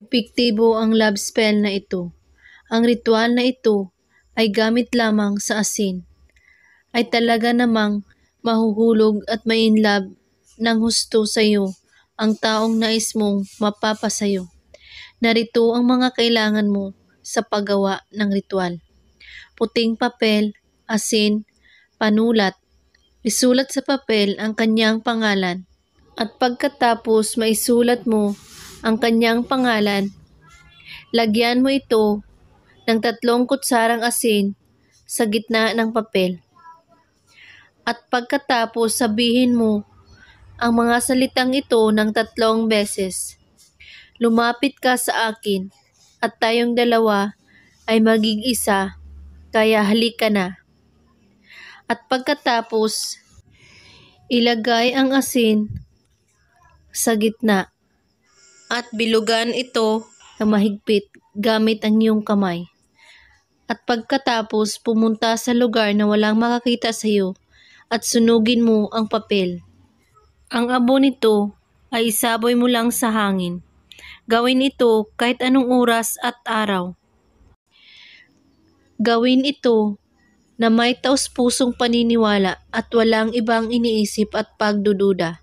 Epektibo ang love spell na ito. Ang ritual na ito ay gamit lamang sa asin. Ay talaga namang mahuhulog at ma-inlove ng husto sa iyo ang taong nais mong mapapasayo. Narito ang mga kailangan mo sa paggawa ng ritual. Puting papel, asin, panulat. Isulat sa papel ang kanyang pangalan. At pagkatapos maisulat mo ang kanyang pangalan, lagyan mo ito ng 3 kutsarang asin sa gitna ng papel. At pagkatapos sabihin mo ang mga salitang ito ng 3 beses. Lumapit ka sa akin at tayong dalawa ay maging isa, kaya halika na. At pagkatapos, ilagay ang asin sa gitna at bilugan ito na mahigpit gamit ang iyong kamay. At pagkatapos pumunta sa lugar na walang makakita sa iyo at sunugin mo ang papel. Ang abo nito ay isaboy mo lang sa hangin. Gawin ito kahit anong oras at araw. Gawin ito na may taus-pusong paniniwala at walang ibang iniisip at pagdududa.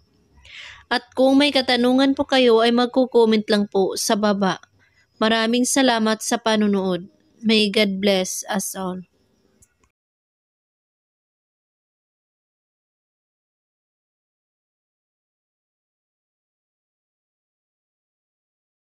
At kung may katanungan po kayo ay magko-comment lang po sa baba. Maraming salamat sa panunood. May God bless us all.